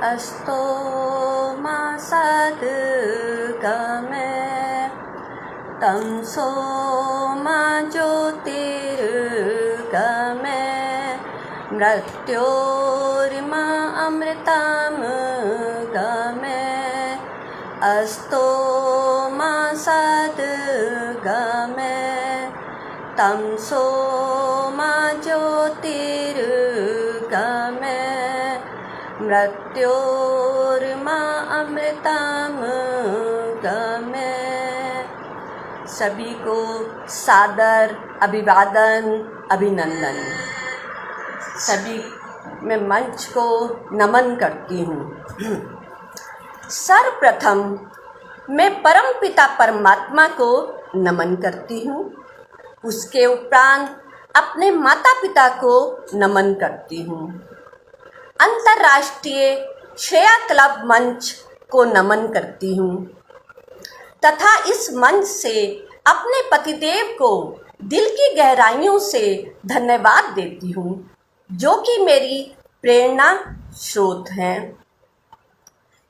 अस्तो मा सद्गमय तमसो मा ज्योतिर्गमय मृत्योर्मा अमृतमगमय अस्तो मा सद्गमय तमसो मा ज्योतिर्गमय मृत्योर्मा अमृतमगमय। सभी को सादर अभिवादन अभिनंदन। सभी मैं मंच को नमन करती हूँ। सर्वप्रथम मैं परमपिता परमात्मा को नमन करती हूँ। उसके उपरांत अपने माता पिता को नमन करती हूँ। अंतर्राष्ट्रीय श्रेया क्लब मंच को नमन करती हूँ तथा इस मंच से अपने पतिदेव को दिल की गहराइयों से धन्यवाद देती हूँ, जो कि मेरी प्रेरणा स्रोत हैं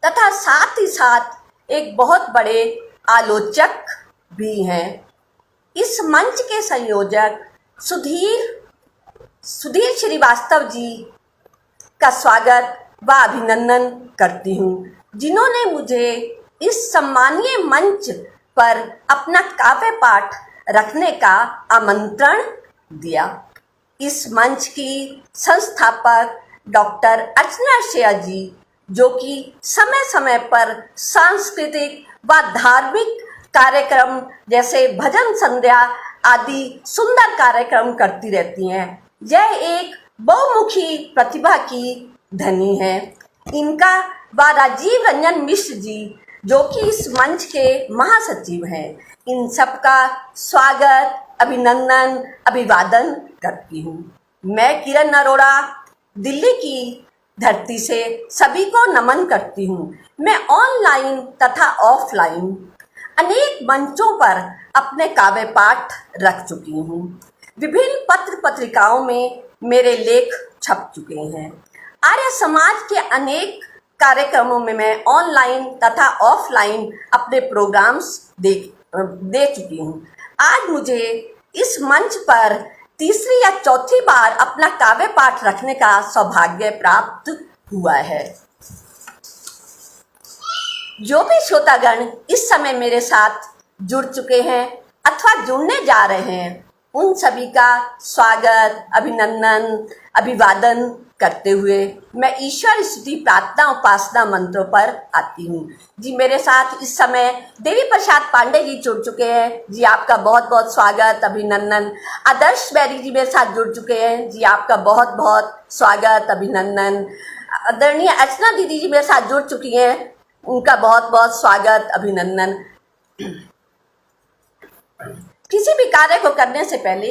तथा साथ ही साथ एक बहुत बड़े आलोचक भी हैं। इस मंच के संयोजक सुधीर श्रीवास्तव जी का स्वागत व अभिनंदन करती हूँ, जिन्होंने मुझे इस सम्मानीय मंच पर अपना काव्य पाठ रखने का आमंत्रण दिया। इस मंच की संस्थापक डॉक्टर अर्चना श्रेया जी, जो कि समय समय पर सांस्कृतिक व धार्मिक कार्यक्रम जैसे भजन संध्या आदि सुंदर कार्यक्रम करती रहती हैं, यह एक बहुमुखी प्रतिभा की धनी है। इनका व राजीव रंजन मिश्र जी, जो कि इस मंच के महासचिव हैं, इन सबका स्वागत अभिनंदन अभिवादन करती हूँ। मैं किरण अरोड़ा दिल्ली की धरती से सभी को नमन करती हूँ। मैं ऑनलाइन तथा ऑफलाइन अनेक मंचों पर अपने काव्य पाठ रख चुकी हूँ। विभिन्न पत्र पत्रिकाओं में मेरे लेख छप चुके हैं। आर्य समाज के अनेक कार्यक्रमों में मैं ऑनलाइन तथा ऑफलाइन अपने प्रोग्राम्स दे चुकी हूँ। आज मुझे इस मंच पर तीसरी या चौथी बार अपना काव्य पाठ रखने का सौभाग्य प्राप्त हुआ है। जो भी श्रोतागण इस समय मेरे साथ जुड़ चुके हैं अथवा जुड़ने जा रहे हैं, उन सभी का स्वागत अभिनंदन अभिवादन करते हुए मैं ईश्वर स्तुति प्रार्थना उपासना मंत्रों पर आती हूँ। जी मेरे साथ इस समय देवी प्रसाद पांडे जी जुड़ चुके हैं। जी आपका बहुत बहुत स्वागत अभिनंदन। आदर्श बैरी जी मेरे साथ जुड़ चुके हैं। जी आपका बहुत बहुत स्वागत अभिनंदन। आदरणीय अर्चना दीदी जी मेरे साथ जुड़ चुकी हैं, उनका बहुत बहुत स्वागत अभिनंदन। किसी भी कार्य को करने से पहले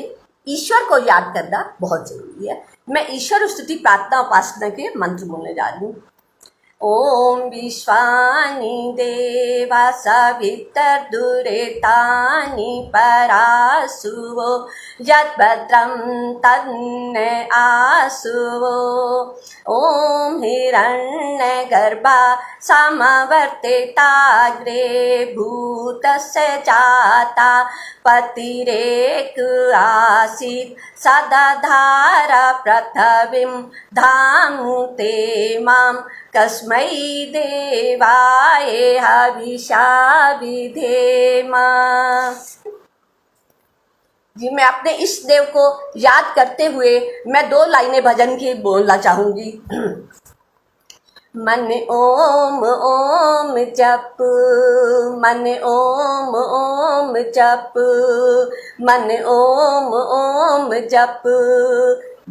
ईश्वर को याद करना बहुत जरूरी है। मैं ईश्वर स्तुति प्रार्थना उपासना के मंत्र बोलने जा रही हूँ। ओम विश्वानि देवा सवितर्दुरेतानि परासुवो यद्भद्रं तन्न आसुवो। ओम हिरण्यगर्भा समवर्तिताग्रे भूतस्य जाता पतिरेक आसीत् सदधारा पृथिवीं धामुते मां कस्मै देवाय हविषा विधेम। जी मैं अपने इष्ट देव को याद करते हुए मैं 2 लाइनें भजन की बोलना चाहूंगी। मन ओम ओम जप, मन ओम ओम जप, मन ओम ओम जप।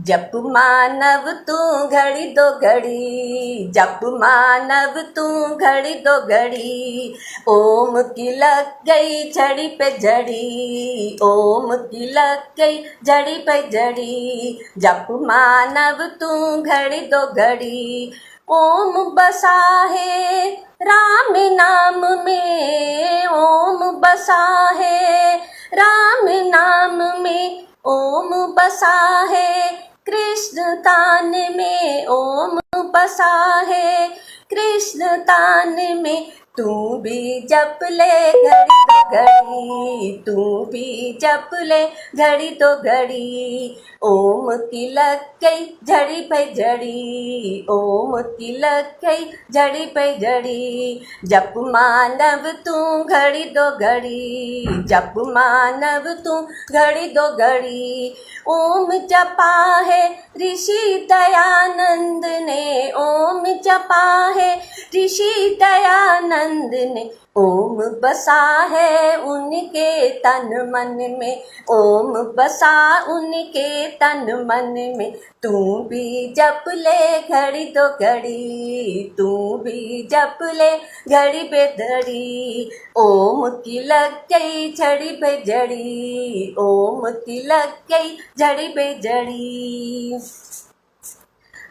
जप मानव तू घड़ी दो घड़ी, जप मानव तू घड़ी दो घड़ी। ओम की लग गई झड़ी पे झड़ी, ओम की लग गई झड़ी पे झड़ी। जप मानव तू घड़ी दो घड़ी। ओम बसा है राम नाम में, ओम बसा है राम नाम में। ओम बसा है कृष्ण तान में, ओम बसा है कृष्ण तान में तू भी जप ले घड़ी तो घड़ी, तू भी जप ले घड़ी तो घड़ी। ओम की लग गई झड़ी पे झड़ी, ओम की लग गई झड़ी पे झड़ी। जप मानव तू घड़ी दो घड़ी, जप मानव तू घड़ी दो घड़ी। ओम जपा है ऋषि दयानंद ने, ओम जपा है ऋषि दयानंद ने। ओम बसा है उनके तन मन में, ओम बसा उनके तन मन में। तू भी जप ले घड़ी तो घड़ी, तू भी जप ले घड़ी पे घड़ी। ओम की लग गई झड़ी पे झड़ी, ओम की लग गई झड़ी पे झड़ी।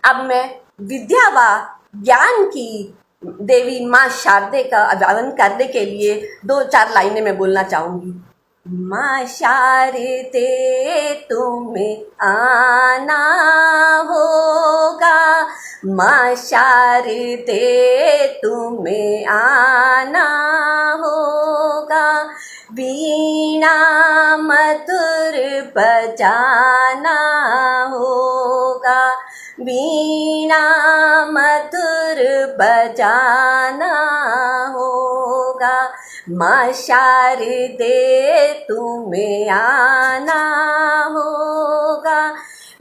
अब मैं विद्या व ज्ञान की देवी माँ शारदे का अभिवादन करने के लिए 2-4 लाइनें मैं बोलना चाहूंगी। माँ शारदे तुम्हें आना होगा, माँ शारदे तुम्हें आना होगा। वीणा मधुर बजाना होगा, वीणा मधुर बजाना होगा। माँ शारदे तुम्हें आना होगा।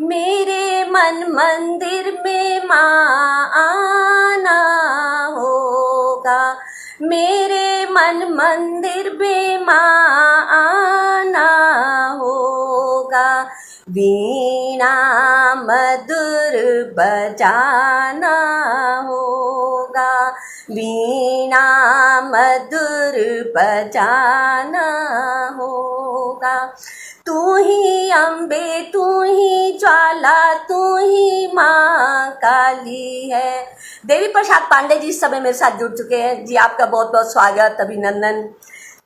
मेरे मन मंदिर में माँ आना होगा, मेरे मन मंदिर में माँ आना होगा। वीणा मधुर बजाना होगा, वीणा मधुर बजाना होगा। तू ही अम्बे, तू ही ज्वाला, तू ही माँ काली है। देवी प्रसाद पांडे जी इस समय मेरे साथ जुड़ चुके हैं जी, आपका बहुत बहुत स्वागत, अभिनंदन।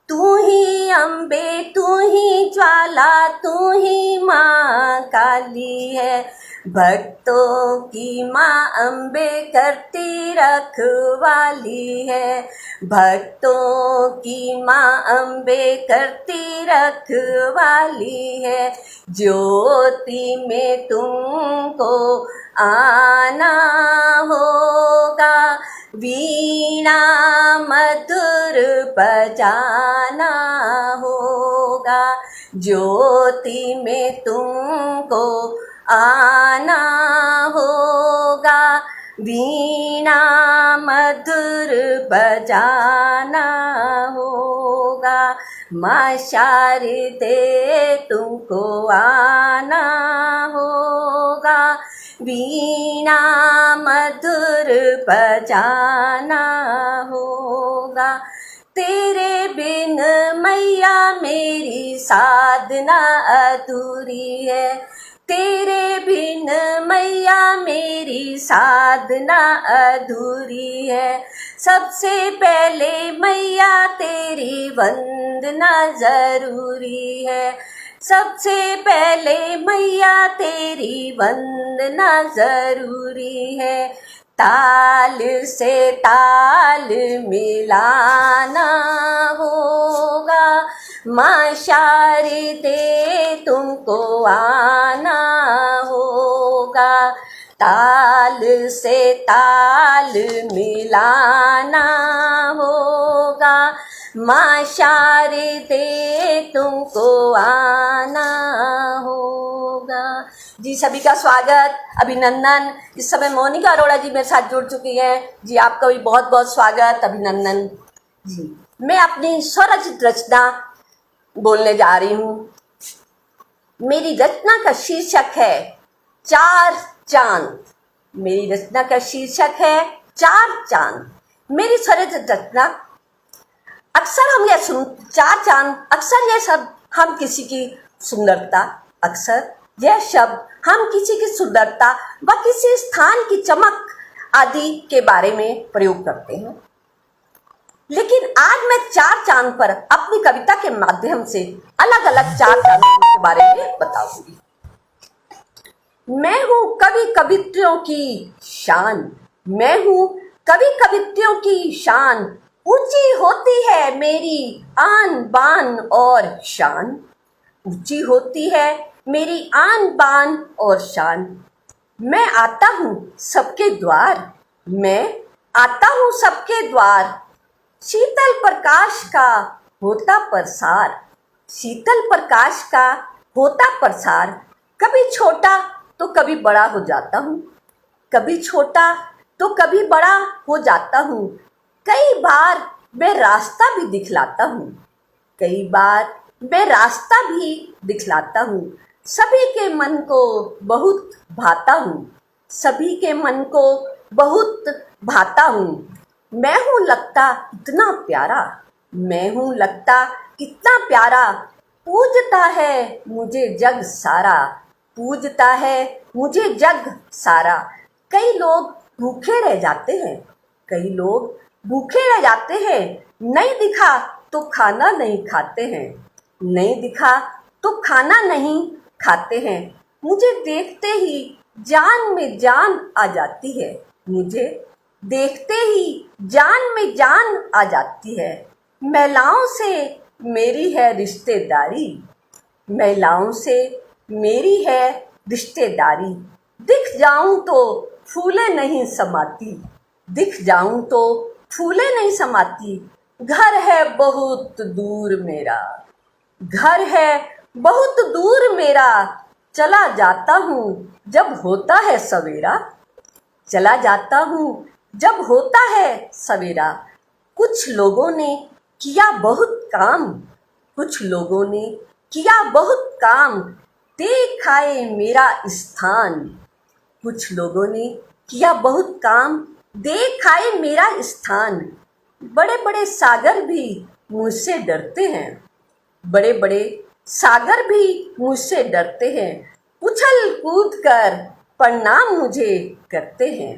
तू ही अम्बे, तू ही ज्वाला, तू ही माँ काली है। भक्तों की माँ अम्बे करती रखवाली है, भक्तों की माँ अम्बे करती रखवाली है। ज्योति में तुमको आना होगा, वीणा मधुर बजाना होगा। ज्योति में तुमको आना होगा, वीणा मधुर बजाना होगा। माँ शारदे तुमको आना होगा, वीणा मधुर बजाना होगा। तेरे बिन मैया मेरी साधना अधूरी है, तेरे बिन मैया मेरी साधना अधूरी है। सबसे पहले मैया तेरी वंदना जरूरी है, सबसे पहले मैया तेरी वंदना जरूरी है। ताल से ताल मिलाना होगा, माँ शारदे तुमको आना होगा। ताल से ताल मिलाना होगा, माँ शारदे तुमको आना होगा। जी सभी का स्वागत, अभिनंदन। इस समय मोनिका अरोड़ा जी मेरे साथ जुड़ चुकी हैं जी, आपका भी बहुत बहुत स्वागत, अभिनंदन जी। मैं अपनी स्वरचित रचना बोलने जा रही हूँ। मेरी रचना का शीर्षक है 4 चांद। मेरी रचना का शीर्षक है 4 चांद। मेरी स्वरचित रचना, अक्सर हम यह 4 चांद, अक्सर यह शब्द हम किसी की सुंदरता, अक्सर यह शब्द हम किसी की सुंदरता व किसी स्थान की चमक आदि के बारे में प्रयोग करते हैं। लेकिन आज मैं 4 चांद पर अपनी कविता के माध्यम से अलग अलग 4 चांदों के बारे में बताऊंगी। मैं हूँ कवि कवित्रियों की शान, मैं हूँ कवि कवित्रियों की शान, ऊंची होती है मेरी आन बान और शान। ऊंची होती है मेरी आन बान और शान। मैं आता हूँ सबके द्वार, मैं आता हूँ सबके द्वार। शीतल प्रकाश का होता प्रसार, शीतल प्रकाश का होता प्रसार। कभी छोटा तो कभी बड़ा हो जाता हूँ, कभी छोटा तो कभी बड़ा हो जाता हूँ। कई बार मैं रास्ता भी दिखलाता हूँ, कई बार मैं रास्ता भी दिखलाता हूँ। सभी के मन को बहुत भाता हूँ, सभी के मन को बहुत भाता हूँ। मैं हूँ लगता इतना प्यारा, मैं हूँ लगता इतना प्यारा। पूजता है मुझे जग सारा, पूजता है मुझे जग सारा। कई लोग भूखे रह जाते हैं, कई लोग भूखे रह जाते हैं। नहीं दिखा तो खाना नहीं खाते हैं, नहीं दिखा तो खाना नहीं खाते हैं। मुझे देखते ही जान में जान आ जाती है, मुझे देखते ही जान में जान आ जाती है। महिलाओं से मेरी है रिश्तेदारी, महिलाओं से मेरी है रिश्तेदारी। दिख जाऊं तो फूले नहीं समाती, दिख जाऊं तो फूले नहीं समाती। घर है बहुत दूर मेरा, घर है बहुत दूर मेरा। चला जाता हूँ जब होता है सवेरा, चला जाता हूँ जब होता है सवेरा। कुछ लोगों ने किया बहुत काम, कुछ लोगों ने किया बहुत काम। देखाए मेरा स्थान, कुछ लोगों ने किया बहुत काम। देखाए मेरा स्थान। बड़े बड़े सागर भी मुझसे डरते हैं, बड़े बड़े सागर भी मुझसे डरते हैं। उछल कूद कर प्रणाम मुझे करते हैं,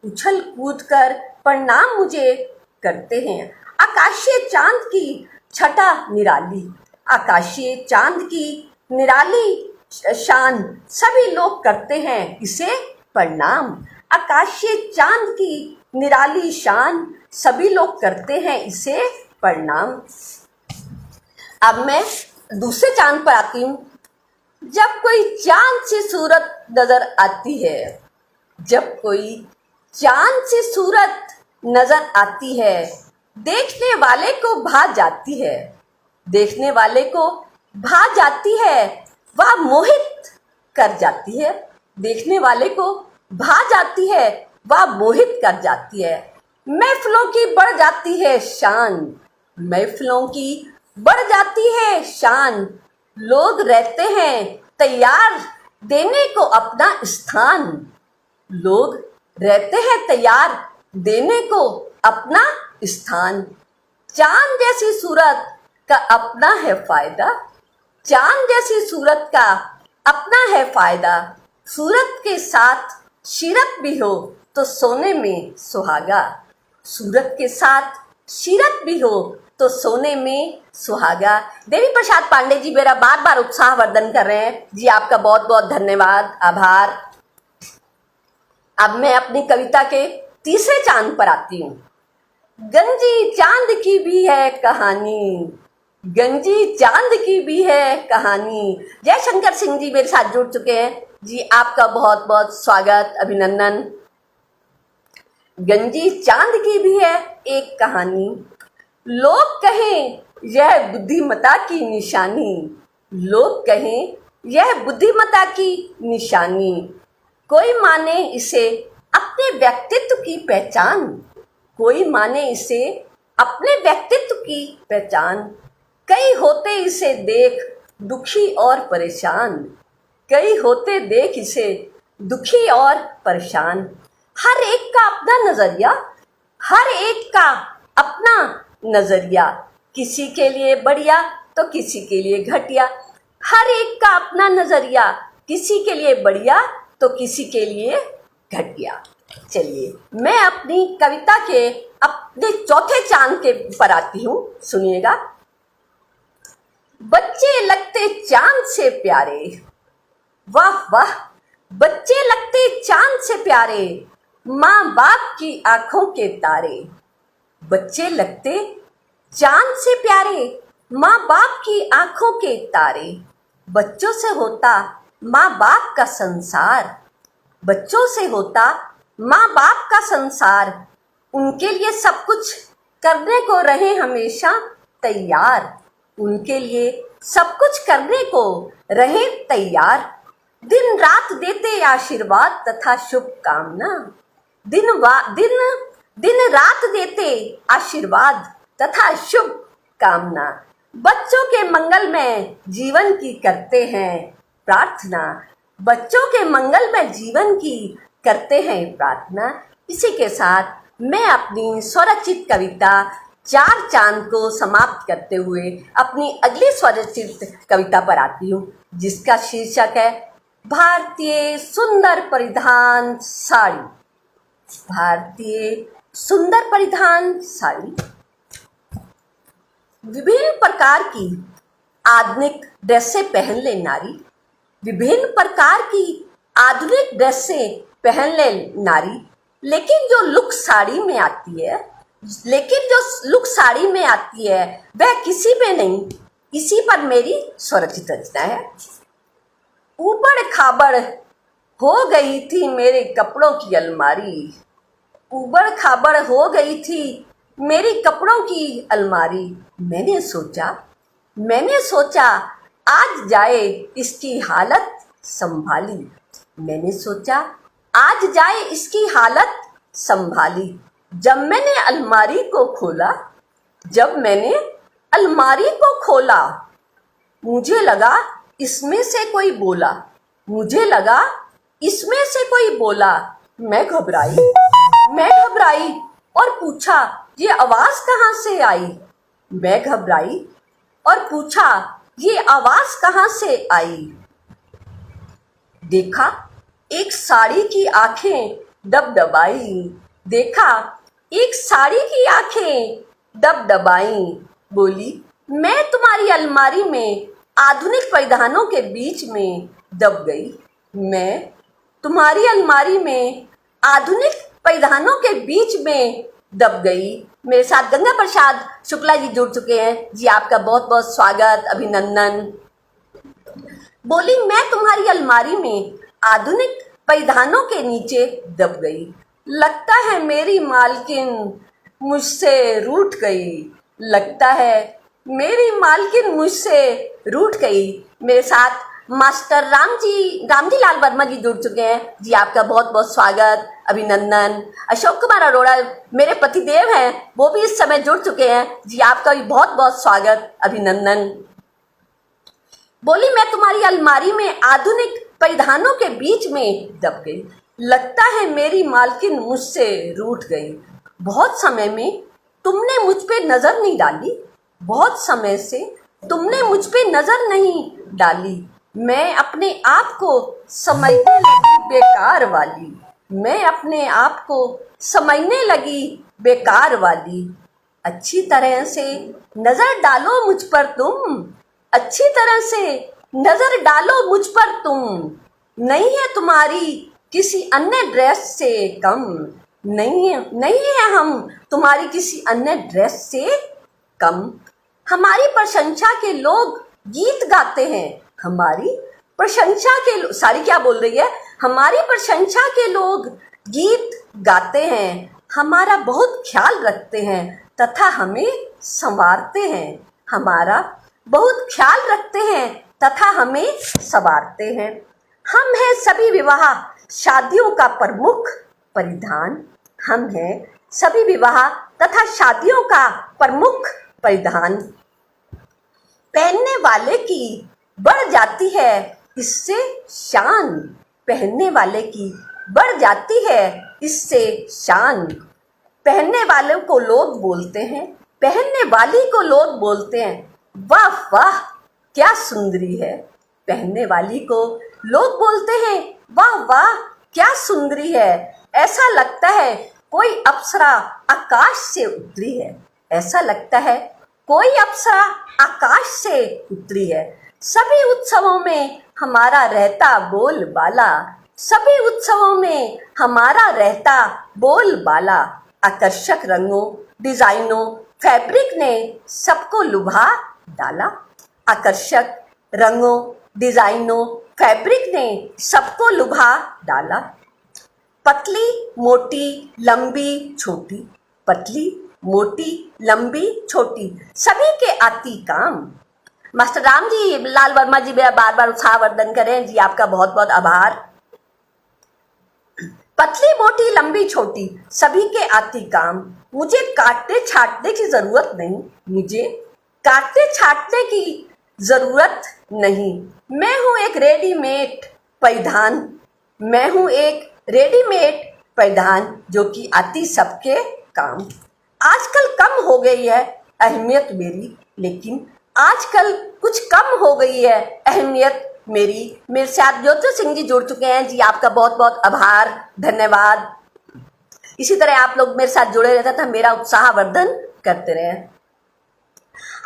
उछल कूद कर प्रणाम मुझे करते हैं। आकाशीय चांद की छटा निराली, आकाशीय चांद की निराली शान। सभी लोग करते हैं इसे प्रणाम। आकाशीय चांद की निराली शान, सभी लोग करते हैं इसे प्रणाम। अब मैं दूसरे चांद पर आती हूँ। जब कोई चांद सी सूरत नजर आती है, जब कोई चांद सी सूरत नजर आती है, देखने वाले को भा जाती है, देखने वाले को भा जाती है। वह मोहित कर जाती है, देखने वाले को भा जाती है, वह मोहित कर जाती है। महफिलों की बढ़ जाती है शान, महफिलों की बढ़ जाती है शान। लोग रहते हैं तैयार देने को अपना स्थान, लोग रहते हैं तैयार देने को अपना स्थान। चांद जैसी सूरत का अपना है फायदा, चांद जैसी सूरत का अपना है फायदा। सूरत के साथ सीरत भी हो तो सोने में सुहागा, सूरत के साथ सीरत भी हो तो सोने में सुहागा। देवी प्रसाद पांडे जी मेरा बार बार उत्साह वर्धन कर रहे हैं जी, आपका बहुत बहुत धन्यवाद, आभार। अब मैं अपनी कविता के तीसरे चांद पर आती हूँ। गंजी चांद की भी है कहानी, गंजी चांद की भी है कहानी। जय शंकर सिंह जी मेरे साथ जुड़ चुके हैं जी, आपका बहुत बहुत स्वागत, अभिनंदन। गंजी चांद की भी है एक कहानी, लोग कहें यह बुद्धिमता की निशानी, लोग कहें यह बुद्धिमता की निशानी। कोई माने इसे अपने व्यक्तित्व की पहचान, कोई माने इसे अपने व्यक्तित्व की पहचान। कई होते इसे देख दुखी और परेशान, कई होते देख इसे दुखी और परेशान। हर एक का अपना नजरिया, हर एक का अपना नजरिया। किसी के लिए बढ़िया तो किसी के लिए घटिया, हर एक का अपना नजरिया। किसी के लिए बढ़िया तो किसी के लिए घटिया। चलिए मैं अपनी कविता के अपने चौथे चांद के पर आती हूँ, सुनिएगा। बच्चे लगते चांद से प्यारे, वाह वाह, बच्चे लगते चांद से प्यारे। माँ बाप की आंखों के तारे। बच्चे लगते चांद से प्यारे, माँ बाप की आंखों के तारे। बच्चों से होता माँ बाप का संसार, बच्चों से होता माँ बाप का संसार। उनके लिए सब कुछ करने को रहे हमेशा तैयार, उनके लिए सब कुछ करने को रहे तैयार। दिन रात देते आशीर्वाद तथा शुभकामना, दिन रात देते आशीर्वाद तथा शुभ कामना। बच्चों के मंगल में जीवन की करते हैं प्रार्थना, बच्चों के मंगल में जीवन की करते हैं प्रार्थना। इसी के साथ मैं अपनी स्वरचित कविता चार चांद को समाप्त करते हुए अपनी अगली स्वरचित कविता पर आती हूँ, जिसका शीर्षक है भारतीय सुंदर परिधान साड़ी। भारतीय सुंदर परिधान साड़ी। विभिन्न प्रकार की आधुनिक ड्रेसें पहन ले नारी, विभिन्न प्रकार की आधुनिक ड्रेसें पहन ले नारी, लेकिन जो लुक साड़ी में आती है, वह किसी में नहीं। इसी पर मेरी स्वरचित रचना है। ऊबड़ खाबड़ हो गई थी मेरे कपड़ों की अलमारी, ऊबड़ खाबड़ हो गई थी मेरी कपड़ों की अलमारी। मैंने सोचा आज जाए इसकी हालत संभाली, मैंने सोचा आज जाए इसकी हालत संभाली। जब मैंने अलमारी को खोला, मुझे लगा इसमें से कोई बोला, मैं घबराई और पूछा ये आवाज कहाँ से आई। देखा एक साड़ी की आंखें दबदबाई, बोली मैं तुम्हारी अलमारी में आधुनिक परिधानों के बीच में दब गई, मैं तुम्हारी अलमारी में आधुनिक परिधानों के बीच में दब गई। मेरे साथ गंगा प्रसाद शुक्ला जी जुड़ चुके हैं जी, आपका बहुत बहुत स्वागत, अभिनंदन। बोली मैं तुम्हारी अलमारी में आधुनिक परिधानों के नीचे दब गई, लगता है मेरी मालकिन मुझसे रूठ गई, मेरे साथ मास्टर रामजी लाल वर्मा जी जुड़ चुके हैं जी, आपका बहुत बहुत स्वागत, अभिनंदन। अशोक कुमार अरोड़ा मेरे पतिदेव हैं, वो भी इस समय जुड़ चुके हैं जी, आपका भी बहुत बहुत स्वागत, अभिनंदन। बोली मैं तुम्हारी अलमारी में आधुनिक परिधानों के बीच में दब गई, लगता है मेरी मालकिन मुझसे रूठ गई। बहुत समय में तुमने मुझ पे नजर नहीं डाली, बहुत समय से तुमने मुझ पे नजर नहीं डाली। मैं अपने आप को समझने लगी बेकार वाली। अच्छी तरह से नजर डालो मुझ पर तुम, नहीं है तुम्हारी किसी अन्य ड्रेस से कम, नहीं है हम तुम्हारी किसी अन्य ड्रेस से कम। हमारी प्रशंसा के लोग गीत गाते हैं, हमारी प्रशंसा के लोग गीत गाते हैं, हमारा बहुत ख्याल रखते हैं तथा हमें संवारते हैं, हम हैं सभी विवाह शादियों का प्रमुख परिधान, पहनने वाले की बढ़ जाती है इससे शान, पहनने वाले को लोग बोलते हैं वाह वाह क्या सुंदरी है, पहनने वाली को लोग बोलते हैं वाह वाह क्या सुंदरी है, ऐसा लगता है कोई अप्सरा आकाश से उतरी है, सभी उत्सवों में हमारा रहता बोलबाला, सभी उत्सवों में हमारा रहता बोलबाला। आकर्षक रंगों, डिजाइनों, फैब्रिक ने सबको लुभा डाला। आकर्षक रंगों, डिजाइनों, फैब्रिक ने सबको लुभा डाला। पतली, मोटी, लंबी, छोटी, पतली, मोटी, लंबी, छोटी, सभी के आती काम। मास्टर राम जी, लाल वर्मा जी मेरा बार बार उत्साहवर्धन करें जी, आपका बहुत बहुत आभार। पतली, मोटी, लंबी, छोटी, सभी के आती काम। मुझे काटने छाटने की जरूरत नहीं, मुझे काटने छाटने की जरूरत नहीं। मैं हूं एक रेडीमेड परिधान, मैं हूं एक रेडीमेड परिधान जो कि आती सबके काम। आजकल कम हो गई है अहमियत मेरी, लेकिन आजकल कुछ कम हो गई है अहमियत मेरी। मेरे साथ ज्योति सिंह जी जुड़ चुके हैं जी, आपका बहुत बहुत आभार, धन्यवाद। इसी तरह आप लोग मेरे साथ जुड़े रहते था, मेरा उत्साहवर्धन करते रहे।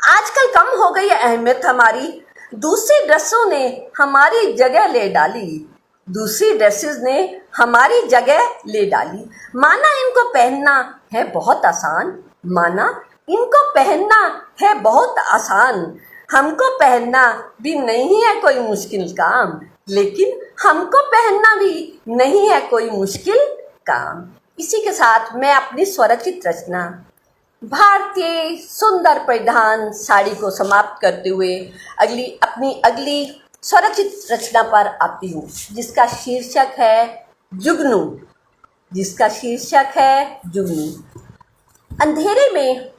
आजकल कम हो गई है अहमियत हमारी, दूसरी ड्रेसों ने हमारी जगह ले डाली, दूसरी ड्रेसेस ने हमारी जगह ले डाली। माना इनको पहनना है बहुत आसान, माना इनको पहनना है बहुत आसान। हमको पहनना भी नहीं है कोई मुश्किल काम, लेकिन हमको पहनना भी नहीं है कोई मुश्किल काम। इसी के साथ मैं अपनी स्वरचित रचना भारतीय सुंदर परिधान साड़ी को समाप्त करते हुए अपनी अगली स्वरचित रचना पर आती हूँ, जिसका शीर्षक है जुगनू, जिसका शीर्षक है जुगनू। अंधेरे में,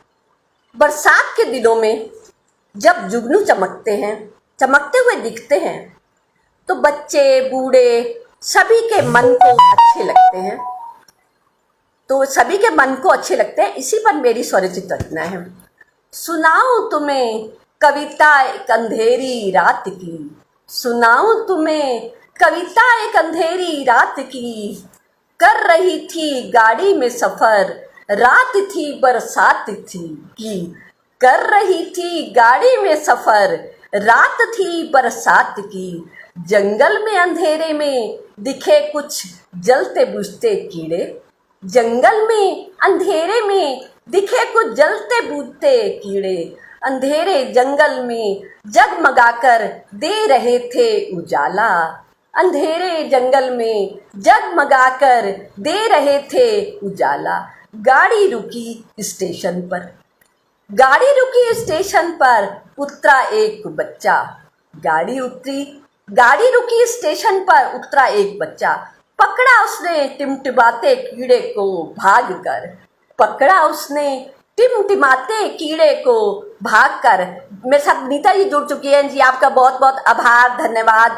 बरसात के दिनों में जब जुगनू चमकते हैं, चमकते हुए दिखते हैं, तो बच्चे बूढ़े सभी के मन को अच्छे लगते हैं, तो सभी के मन को अच्छे लगते हैं। इसी पर मेरी स्वरचित रचना है। सुनाऊं तुम्हें कविता एक अंधेरी रात की, सुनाऊं तुम्हें कविता एक अंधेरी रात की। कर रही थी गाड़ी में सफर, रात थी बरसात थी की। कर रही थी गाड़ी में सफर, रात थी बरसात की। जंगल में अंधेरे में दिखे कुछ जलते बुझते कीड़े, जंगल में अंधेरे में दिखे कुछ जलते बुझते कीड़े। अंधेरे जंगल में जगमगाकर दे रहे थे उजाला, अंधेरे जंगल में जगमगाकर दे रहे थे उजाला। गाड़ी रुकी स्टेशन पर, गाड़ी रुकी स्टेशन पर, उतरा एक बच्चा। गाड़ी रुकी स्टेशन पर, उतरा एक बच्चा। पकड़ा उसने टिमटिमाते कीड़े को भाग कर, पकड़ा उसने टिमटिमाते कीड़े को भाग कर। मेरे साथ नीता जी जुड़ चुकी हैं जी, आपका बहुत बहुत आभार, धन्यवाद।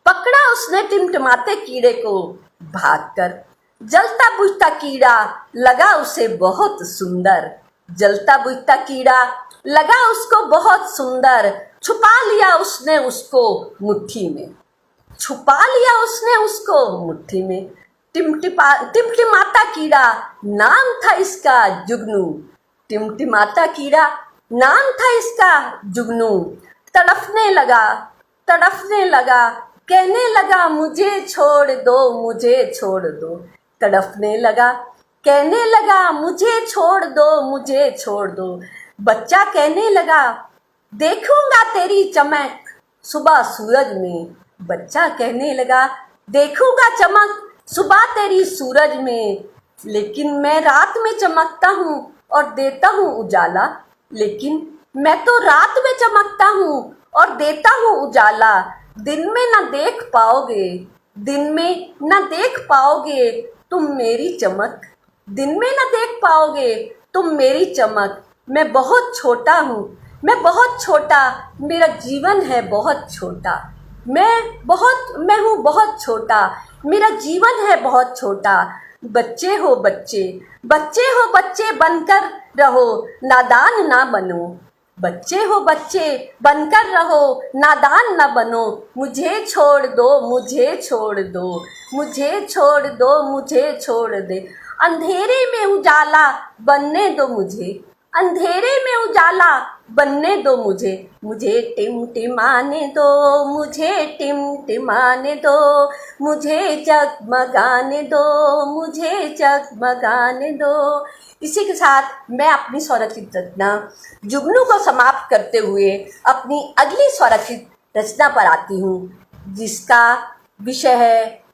पकड़ा उसने टिमटिमाते कीड़े को भाग कर। जलता बुझता कीड़ा लगा उसे बहुत सुंदर, जलता बुझता कीड़ा लगा उसको बहुत सुंदर। छुपा लिया उसने उसको मुट्ठी में, छुपा लिया उसने उसको मुट्ठी में। टिमटिमाता कीड़ा नाम था इसका जुगनू, टिमटिमाता कीड़ा नाम था इसका जुगनू। तड़फने लगा, तड़फने लगा, कहने लगा मुझे छोड़ दो, मुझे छोड़ दो। तड़फने लगा, कहने लगा मुझे छोड़ दो, मुझे छोड़ दो। बच्चा कहने लगा देखूंगा तेरी चमक सुबह सूरज में, बच्चा कहने लगा देखूंगा चमक सुबह तेरी सूरज में। लेकिन मैं रात में चमकता हूँ और देता हूँ उजाला, लेकिन मैं तो रात में चमकता हूँ और देता हूँ उजाला। दिन में न देख पाओगे, दिन में न देख पाओगे तुम मेरी चमक, दिन में न देख पाओगे तुम मेरी चमक। मैं बहुत छोटा हूँ, मैं बहुत छोटा, मेरा जीवन है बहुत छोटा। मैं हूँ बहुत छोटा, मेरा जीवन है बहुत छोटा। बच्चे हो बच्चे, बच्चे हो बच्चे बनकर रहो, नादान ना बनो। बच्चे हो बच्चे बनकर रहो, नादान ना बनो। मुझे छोड़ दो, मुझे छोड़ दो, मुझे छोड़ दो, मुझे छोड़ दे। अंधेरे में उजाला बनने दो मुझे, अंधेरे में उजाला बनने दो मुझे, मुझे टिमटिमाने दो, मुझे टिमटिमाने दो, मुझे जगमगाने दो, मुझे जगमगाने दो। इसी के साथ मैं अपनी स्वरचित रचना जुगनू को समाप्त करते हुए अपनी अगली स्वरचित रचना पर आती हूँ, जिसका विषय है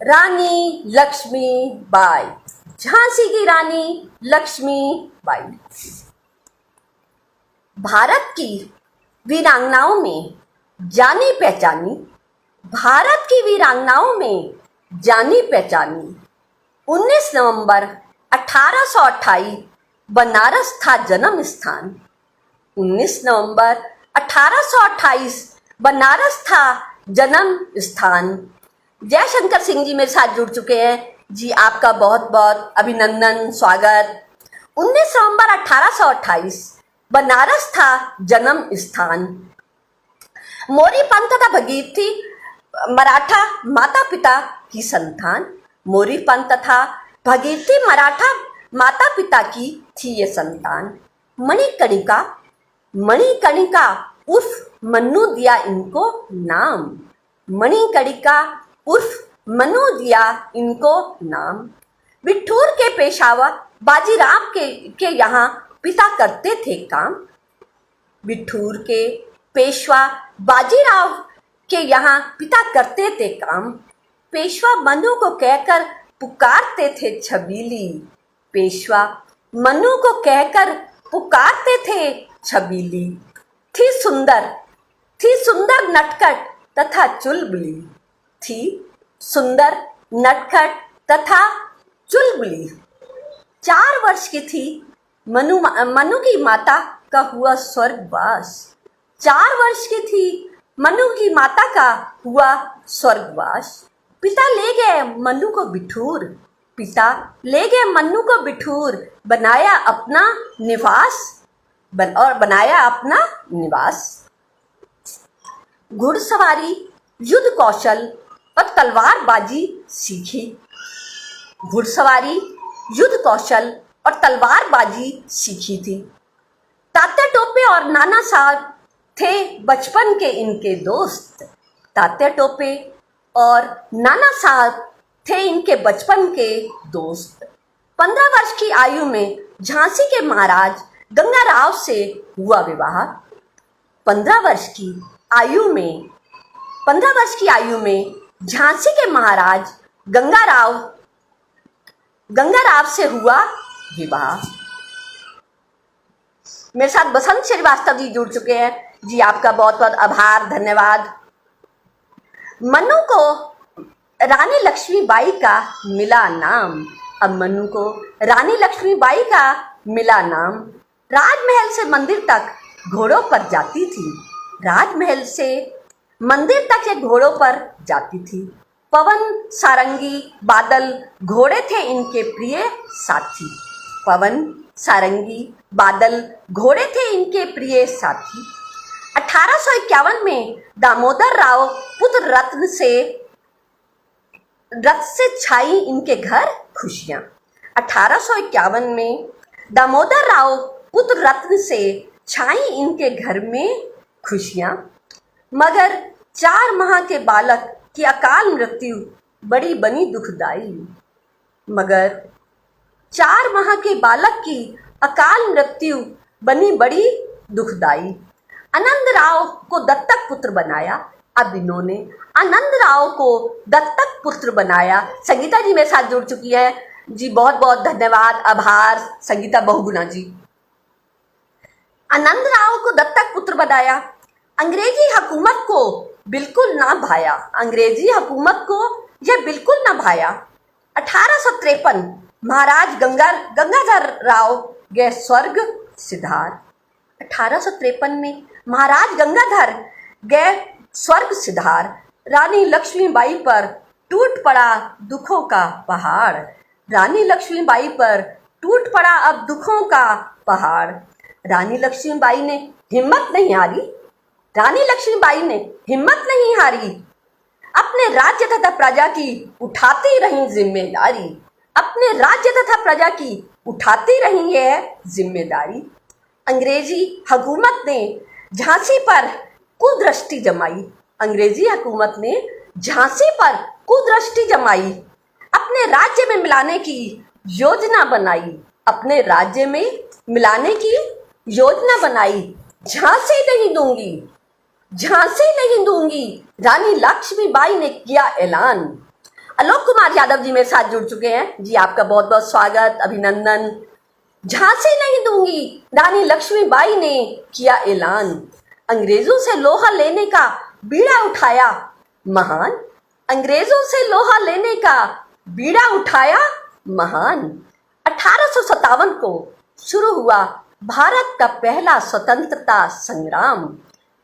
रानी लक्ष्मीबाई, झांसी की रानी लक्ष्मीबाई। भारत की वीरांगनाओं में जानी पहचानी, भारत की वीरांगनाओं में जानी पहचानी। 19 नवंबर 1828 बनारस था जन्म स्थान। 19 नवंबर 1828 बनारस था जन्म स्थान। जयशंकर सिंह जी मेरे साथ जुड़ चुके हैं जी, आपका बहुत बहुत अभिनंदन, स्वागत। 19 नवंबर 1828 बनारस था जन्म स्थान। मौर्य पंथ तथा भगीरथी मराठा माता पिता की संतान। मौर्य पंथ तथा भगीरथी मराठा माता पिता की थी ये संतान। मणिकर्णिका, मणिकर्णिका उर्फ मन्नू दिया इनको नाम। मणिकर्णिका उर्फ मनु दिया इनको नाम। बिठूर के पेशवा बाजीराव के यहाँ पिता करते थे काम। बिठूर के पेशवा बाजीराव के यहाँ पिता करते थे काम। पेशवा मनु को कहकर पुकारते थे छबीली। पेशवा मनु को कहकर पुकारते थे छबीली। थी सुंदर नटखट तथा चुलबुली। थी सुंदर नटखट तथा चुलबुली। 4 वर्ष की थी मनु की माता का हुआ स्वर्गवास। 4 वर्ष की थी मनु की माता का हुआ स्वर्गवास। पिता ले गए मनु को बिठूर। पिता ले गए मनु को बिठूर, बनाया अपना निवास और बनाया अपना निवास। घुड़सवारी, युद्ध कौशल और तलवारबाजी सीखी। घुड़सवारी, युद्ध कौशल और तलवारबाजी सीखी थी। तात्या टोपे और नाना साहब थे बचपन के इनके दोस्त। तात्या टोपे और नाना साहब थे इनके बचपन के दोस्त। 15 वर्ष की आयु में झांसी के महाराज गंगाराव से हुआ विवाह। 15 वर्ष की आयु में झांसी के महाराज गंगाराव से हुआ विवाह। मेरे साथ बसंत श्रीवास्तव जी जुड़ चुके हैं जी, आपका बहुत बहुत आभार, धन्यवाद। मनु को रानी लक्ष्मीबाई का मिला नाम। अब मनु को रानी लक्ष्मीबाई का मिला नाम। राजमहल से मंदिर तक घोड़ों पर जाती थी। राजमहल से मंदिर तक ये घोड़ों पर जाती थी। पवन, सारंगी, बादल घोड़े थे इनके प्रिय साथी। पवन, सारंगी, बादल घोड़े थे इनके प्रिय साथी। 1851 में दामोदर राव पुत्र रथ से छाई इनके घर खुशियां। 1851 में दामोदर राव पुत्र रत्न से छाई इनके घर में खुशियां। मगर 4 माह के बालक की अकाल मृत्यु बड़ी बनी दुखदाई। मगर 4 माह के बालक की अकाल मृत्यु बनी बड़ी दुखदाई। आनंद राव को दत्तक पुत्र बनाया। अब इन्होंने आनंद राव को दत्तक पुत्र बनाया। संगीता जी मेरे साथ जुड़ चुकी है जी, बहुत बहुत धन्यवाद, आभार संगीता बहुगुणा जी। आनंद राव को दत्तक पुत्र बनाया। अंग्रेजी हुकूमत को बिल्कुल ना भाया। अंग्रेजी हुकूमत को यह बिल्कुल ना भाया। 1853 महाराज गंगाधर राव गए स्वर्ग सिधार। 1853 में महाराज गंगाधर गए स्वर्ग सिधार। रानी लक्ष्मीबाई पर टूट पड़ा दुखों का पहाड़। रानी लक्ष्मीबाई पर टूट पड़ा अब दुखों का पहाड़। रानी लक्ष्मीबाई ने हिम्मत नहीं हारी। रानी लक्ष्मीबाई ने हिम्मत नहीं हारी। अपने राज्य तथा प्रजा की उठाती रही जिम्मेदारी। अपने राज्य तथा प्रजा की उठाती रही है जिम्मेदारी। अंग्रेजी हुकूमत ने झांसी पर कुदृष्टि जमाई। अंग्रेजी हुकूमत ने झांसी पर कुदृष्टि जमाई। अपने राज्य में मिलाने की योजना बनाई। अपने राज्य में मिलाने की योजना बनाई। झांसी नहीं दूंगी, झांसी नहीं दूंगी, रानी लक्ष्मीबाई ने किया ऐलान। आलोक कुमार यादव जी मेरे साथ जुड़ चुके हैं जी, आपका बहुत बहुत स्वागत, अभिनंदन। झांसी नहीं दूंगी, रानी लक्ष्मीबाई ने किया ऐलान। अंग्रेजों से लोहा लेने का बीड़ा उठाया महान। अंग्रेजों से लोहा लेने का बीड़ा उठाया महान। 1857 को शुरू हुआ भारत का पहला स्वतंत्रता संग्राम।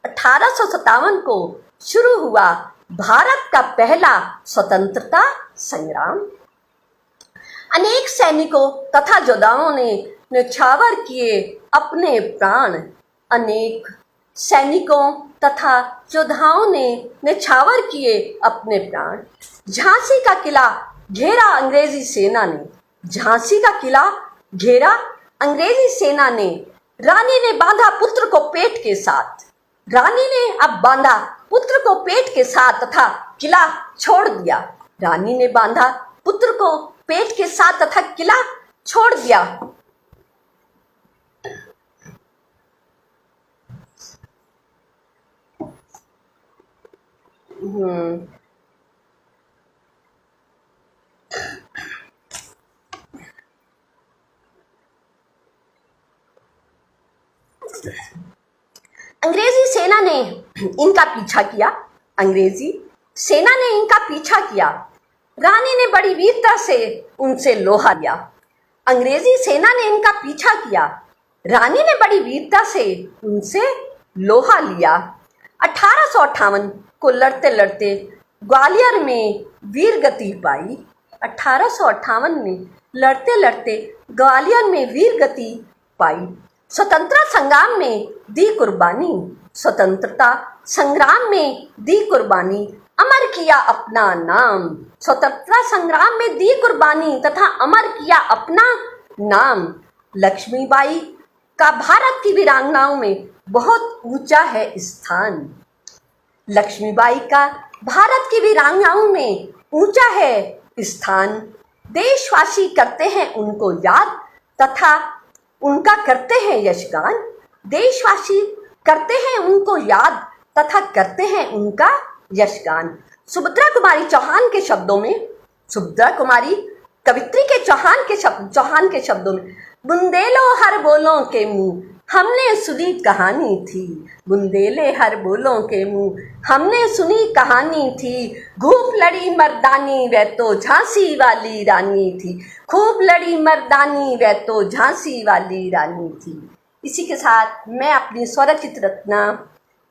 1857 को शुरू हुआ भारत का पहला स्वतंत्रता संग्राम। अनेक सैनिकों तथा योद्धाओं ने न्यौछावर किए अपने प्राण। अनेक सैनिकों तथा योद्धाओं ने न्यौछावर किए अपने प्राण। झांसी का किला घेरा अंग्रेजी सेना ने। झांसी का किला घेरा अंग्रेजी सेना ने। रानी ने बांधा पुत्र को पेट के साथ। रानी ने अब बांधा पुत्र को पेट के साथ तथा किला छोड़ दिया। रानी ने बांधा पुत्र को पेट के साथ तथा किला छोड़ दिया। अंग्रेजी सेना ने इनका पीछा किया। अंग्रेजी सेना ने इनका पीछा किया। रानी ने बड़ी वीरता से उनसे लोहा लिया। अंग्रेजी सेना ने इनका पीछा किया। रानी ने बड़ी वीरता से उनसे लोहा लिया। 1858 को लड़ते लड़ते ग्वालियर में वीर गति पाई। 1858 में लड़ते लड़ते ग्वालियर में वीर गति पाई। स्वतंत्रता संग्राम में दी कुर्बानी। स्वतंत्रता संग्राम में दी कुर्बानी, अमर किया अपना नाम। स्वतंत्रता संग्राम में दी कुर्बानी तथा अमर किया अपना नाम। लक्ष्मीबाई का भारत की वीरांगनाओं में बहुत ऊंचा है स्थान। लक्ष्मीबाई का भारत की वीरांगनाओं में ऊंचा है स्थान। देशवासी करते हैं उनको याद तथा उनका करते हैं यशगान। देशवासी करते हैं उनको याद तथा करते हैं उनका यशगान। सुभद्रा कुमारी चौहान के शब्दों में, सुभद्रा कुमारी कवित्री के चौहान के शब्दों में, बुंदेलो हर बोलों के मुंह हमने सुनी कहानी थी। बुंदेले हर बोलों के मुंह हमने सुनी कहानी थी। खूब लड़ी मर्दानी वह तो झांसी वाली रानी थी। खूब लड़ी मर्दानी वह तो झांसी वाली रानी थी। इसी के साथ मैं अपनी स्वरचित रचना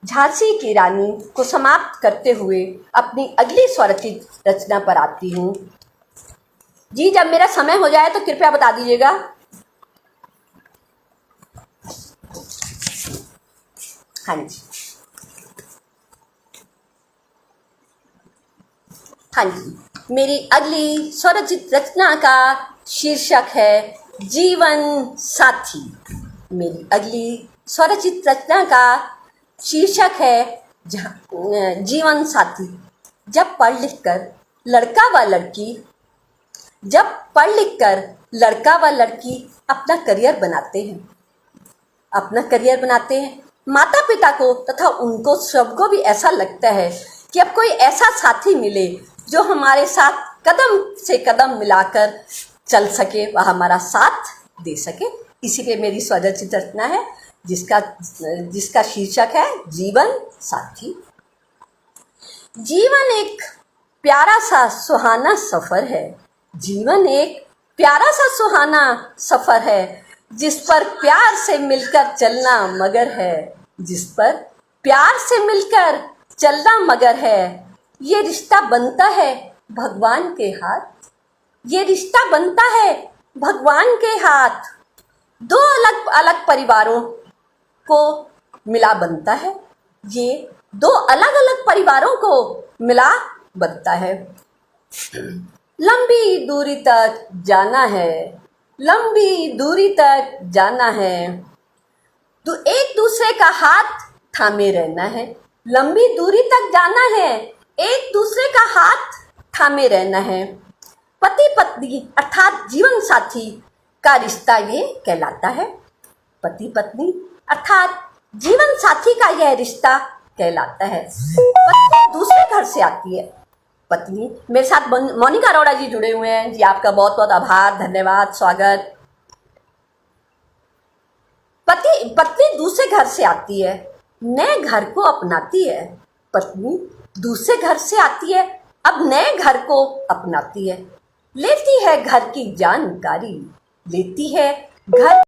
झांसी की रानी को समाप्त करते हुए अपनी अगली स्वरचित रचना पर आती हूँ जी। जब मेरा समय हो जाए तो कृपया बता दीजिएगा। हाँ जी, हाँ जी, मेरी अगली स्वरचित रचना का शीर्षक है जीवन साथी। मेरी अगली स्वरचित रचना का शीर्षक है जीवन साथी। जब पढ़ लिख कर लड़का व लड़की, जब पढ़ लिख कर लड़का व लड़की अपना करियर बनाते हैं, अपना करियर बनाते हैं, माता पिता को तथा उनको सबको भी ऐसा लगता है कि अब कोई ऐसा साथी मिले जो हमारे साथ कदम से कदम मिलाकर चल सके, वह हमारा साथ दे सके। इसी पे मेरी स्वरचित रचना है जिसका शीर्षक है जीवन साथी। जीवन एक प्यारा सा सुहाना सफर है। जीवन एक प्यारा सा सुहाना सफर है, जिस पर प्यार से मिलकर चलना मगर है। जिस पर प्यार से मिलकर चलना मगर है। ये रिश्ता बनता है भगवान के हाथ। ये रिश्ता बनता है भगवान के हाथ। दो अलग अलग परिवारों को मिला बनता है। ये दो अलग अलग परिवारों को मिला बनता है। लंबी दूरी तक जाना है, लंबी दूरी तक जाना है। एक दूसरे का हाथ थामे रहना है, लंबी दूरी तक जाना है, एक दूसरे का हाथ थामे रहना है। पति पत्नी अर्थात जीवन साथी का रिश्ता ये कहलाता है। पति पत्नी अर्थात जीवन साथी का यह रिश्ता कहलाता है। पत्नी दूसरे घर से आती है। पत्नी, मेरे साथ मोनिका अरोड़ा जी जुड़े हुए हैं जी, आपका बहुत बहुत आभार, धन्यवाद, स्वागत। पत्नी दूसरे घर से आती है, नए घर को अपनाती है। पत्नी दूसरे घर से आती है, अब नए घर को अपनाती है, लेती है घर की जानकारी, लेती है घर